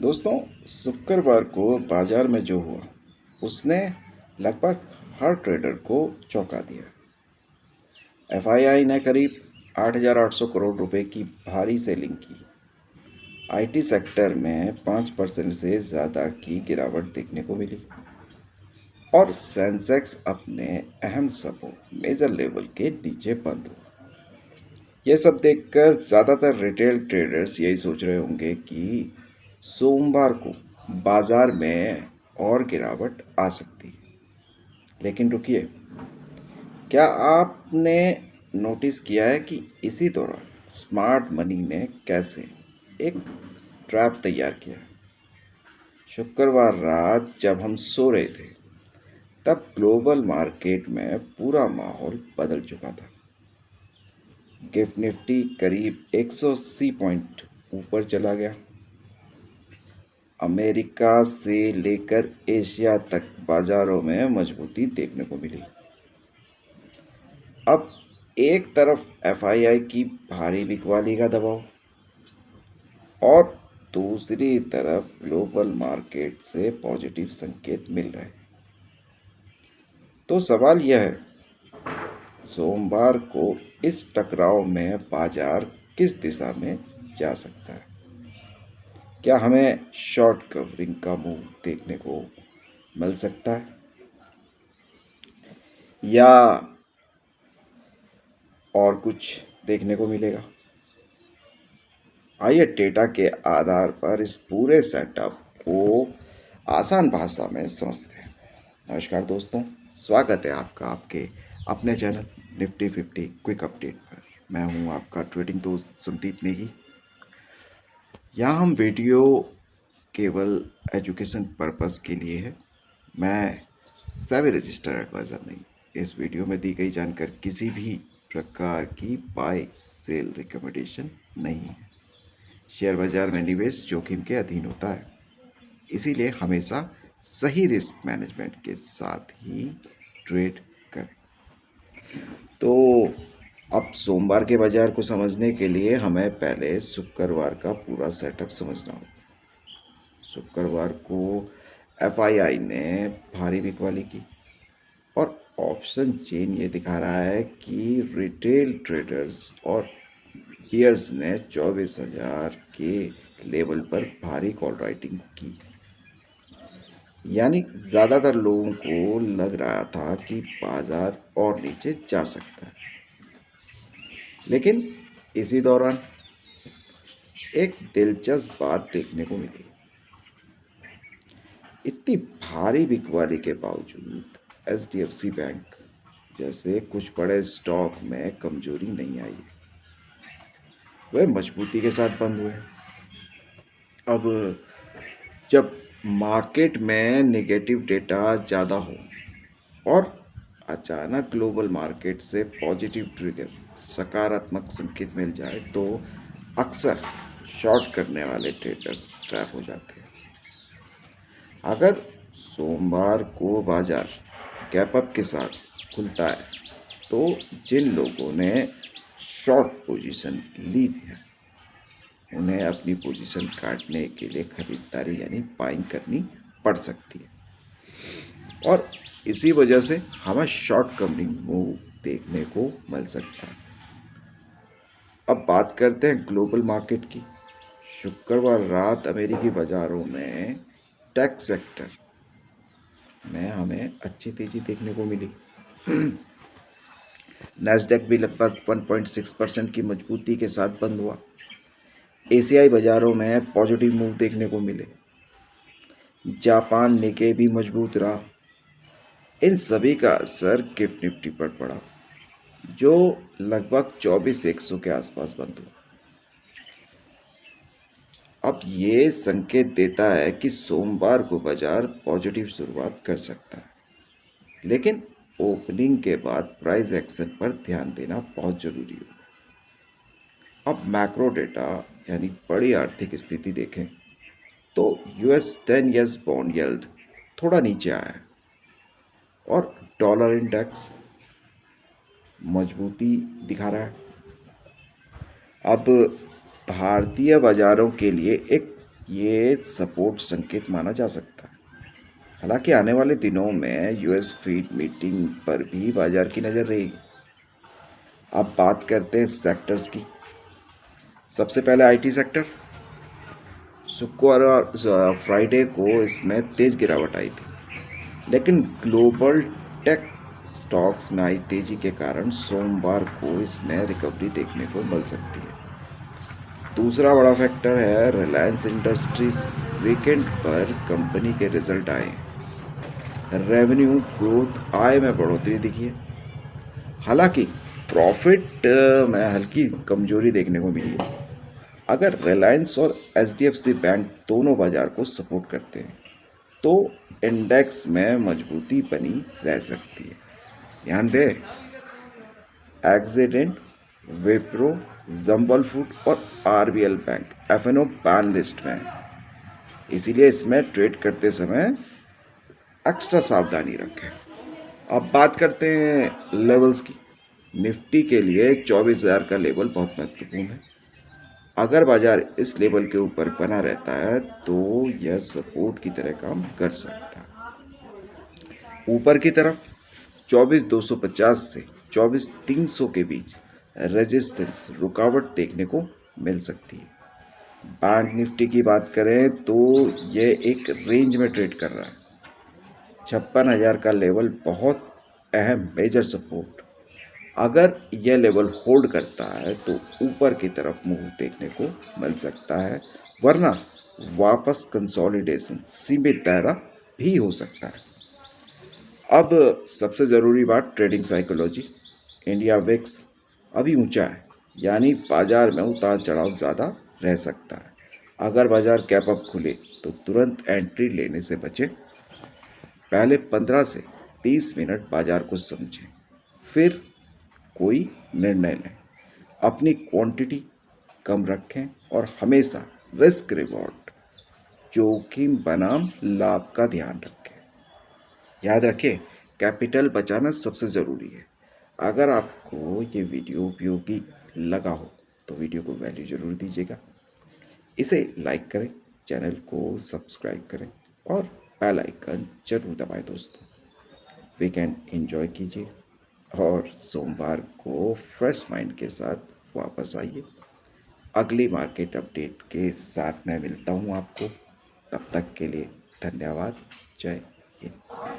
दोस्तों, शुक्रवार को बाजार में जो हुआ उसने लगभग हर ट्रेडर को चौंका दिया। एफआईआई ने करीब 8,800 करोड़ रुपए की भारी सेलिंग की। आईटी सेक्टर में 5% से ज़्यादा की गिरावट देखने को मिली और सेंसेक्स अपने अहम सपोर्ट मेजर लेवल के नीचे बंद हुआ। यह सब देखकर ज़्यादातर रिटेल ट्रेडर्स यही सोच रहे होंगे कि सोमवार को बाजार में और गिरावट आ सकती है। लेकिन रुकिए, क्या आपने नोटिस किया है कि इसी दौरान स्मार्ट मनी ने कैसे एक ट्रैप तैयार किया? शुक्रवार रात जब हम सो रहे थे तब ग्लोबल मार्केट में पूरा माहौल बदल चुका था। गिफ्ट निफ्टी करीब 180 पॉइंट ऊपर चला गया। अमेरिका से लेकर एशिया तक बाजारों में मजबूती देखने को मिली। अब एक तरफ एफआईआई की भारी बिकवाली का दबाव और दूसरी तरफ ग्लोबल मार्केट से पॉजिटिव संकेत मिल रहे हैं। तो सवाल यह है, सोमवार को इस टकराव में बाजार किस दिशा में जा सकता है? क्या हमें शॉर्ट कवरिंग का मूव देखने को मिल सकता है या और कुछ देखने को मिलेगा? आइए डेटा के आधार पर इस पूरे सेटअप को आसान भाषा में समझते हैं। नमस्कार दोस्तों, स्वागत है आपका आपके अपने चैनल निफ्टी 50 क्विक अपडेट पर। मैं हूं आपका ट्रेडिंग दोस्त संदीप नेगी। यहाँ हम वीडियो केवल एजुकेशन पर्पस के लिए है। मैं सेबी रजिस्टर्ड एडवाइज़र नहीं। इस वीडियो में दी गई जानकारी किसी भी प्रकार की बाय सेल रिकमेंडेशन नहीं है। शेयर बाजार में निवेश जोखिम के अधीन होता है, इसीलिए हमेशा सही रिस्क मैनेजमेंट के साथ ही ट्रेड करें। तो अब सोमवार के बाजार को समझने के लिए हमें पहले शुक्रवार का पूरा सेटअप समझना होगा। शुक्रवार को एफआईआई ने भारी बिकवाली की और ऑप्शन चेन ये दिखा रहा है कि रिटेल ट्रेडर्स और बियर्स ने 24,000 के लेवल पर भारी कॉल राइटिंग की। यानी ज़्यादातर लोगों को लग रहा था कि बाजार और नीचे जा सकता है। लेकिन इसी दौरान एक दिलचस्प बात देखने को मिली। इतनी भारी बिकवाली के बावजूद एचडीएफसी बैंक जैसे कुछ बड़े स्टॉक में कमजोरी नहीं आई है, वह मजबूती के साथ बंद हुए। अब जब मार्केट में नेगेटिव डेटा ज़्यादा हो और अचानक ग्लोबल मार्केट से पॉजिटिव ट्रिगर सकारात्मक संकेत मिल जाए तो अक्सर शॉर्ट करने वाले ट्रेडर्स ट्रैप हो जाते हैं। अगर सोमवार को बाजार गैप अप के साथ खुलता है तो जिन लोगों ने शॉर्ट पोजीशन ली है उन्हें अपनी पोजीशन काटने के लिए खरीदारी यानी बाइंग करनी पड़ सकती है और इसी वजह से हमें शॉर्ट कवरिंग मूव देखने को मिल सकता है। अब बात करते हैं ग्लोबल मार्केट की। शुक्रवार रात अमेरिकी बाजारों में टेक सेक्टर में हमें अच्छी तेजी देखने को मिली। नैस्डैक भी लगभग 1.6% की मजबूती के साथ बंद हुआ। एशियाई बाजारों में पॉजिटिव मूव देखने को मिले। जापान निके भी मजबूत रहा। इन सभी का असर गिफ्ट निफ्टी पर पड़ा जो लगभग 24,100 के आसपास बंद हुआ। अब ये संकेत देता है कि सोमवार को बाजार पॉजिटिव शुरुआत कर सकता है, लेकिन ओपनिंग के बाद प्राइस एक्शन पर ध्यान देना बहुत जरूरी होगा। अब मैक्रो डेटा यानी बड़ी आर्थिक स्थिति देखें तो यूएस 10 ईयर्स बॉन्ड यील्ड थोड़ा नीचे आया है और डॉलर इंडेक्स मजबूती दिखा रहा है। अब भारतीय बाजारों के लिए एक ये सपोर्ट संकेत माना जा सकता है। हालांकि आने वाले दिनों में यूएस फीड मीटिंग पर भी बाजार की नज़र रहेगी। अब बात करते हैं सेक्टर्स की। सबसे पहले आईटी सेक्टर। शुक्रवार और फ्राइडे को इसमें तेज गिरावट आई थी, लेकिन ग्लोबल टेक स्टॉक्स में आई तेजी के कारण सोमवार को इसमें रिकवरी देखने को मिल सकती है। दूसरा बड़ा फैक्टर है रिलायंस इंडस्ट्रीज। वीकेंड पर कंपनी के रिजल्ट आए। रेवेन्यू ग्रोथ आय में बढ़ोतरी दिखी है। हालांकि प्रॉफिट में हल्की कमजोरी देखने को मिली है। अगर रिलायंस और एचडीएफसी बैंक दोनों बाजार को सपोर्ट करते हैं तो इंडेक्स में मजबूती बनी रह सकती है। ध्यान दें, एक्सीडेंट, विप्रो, जम्बल फूड और RBL bank FnO ban list में है। इसीलिए इसमें ट्रेड करते समय एक्स्ट्रा सावधानी रखें। अब बात करते हैं लेवल्स की। निफ्टी के लिए 24,000 का लेवल बहुत महत्वपूर्ण है। अगर बाजार इस लेवल के ऊपर बना रहता है तो यह सपोर्ट की तरह काम कर सकता है। ऊपर की तरफ 24,250 से 24,300 के बीच रेजिस्टेंस रुकावट देखने को मिल सकती है। बैंक निफ्टी की बात करें तो यह एक रेंज में ट्रेड कर रहा है। 56,000 का लेवल बहुत अहम मेजर सपोर्ट। अगर यह लेवल होल्ड करता है तो ऊपर की तरफ मूव देखने को मिल सकता है, वरना वापस कंसोलिडेशन सीमित दायरा भी हो सकता है। अब सबसे ज़रूरी बात ट्रेडिंग साइकोलॉजी। इंडिया विक्स अभी ऊंचा है, यानी बाजार में उतार चढ़ाव ज़्यादा रह सकता है। अगर बाजार कैप अप खुले तो तुरंत एंट्री लेने से बचें। पहले 15 से 30 मिनट बाजार को समझें, फिर कोई निर्णय लें। अपनी क्वांटिटी कम रखें और हमेशा रिस्क रिवॉर्ड, जोखिम बनाम लाभ का ध्यान रखें। याद रखें, कैपिटल बचाना सबसे ज़रूरी है। अगर आपको ये वीडियो उपयोगी लगा हो तो वीडियो को वैल्यू ज़रूर दीजिएगा। इसे लाइक करें, चैनल को सब्सक्राइब करें और बेल आइकन जरूर दबाएं दोस्तों। वीकेंड एंजॉय कीजिए और सोमवार को फ्रेश माइंड के साथ वापस आइए। अगली मार्केट अपडेट के साथ मैं मिलता हूँ आपको। तब तक के लिए धन्यवाद। जय हिंद।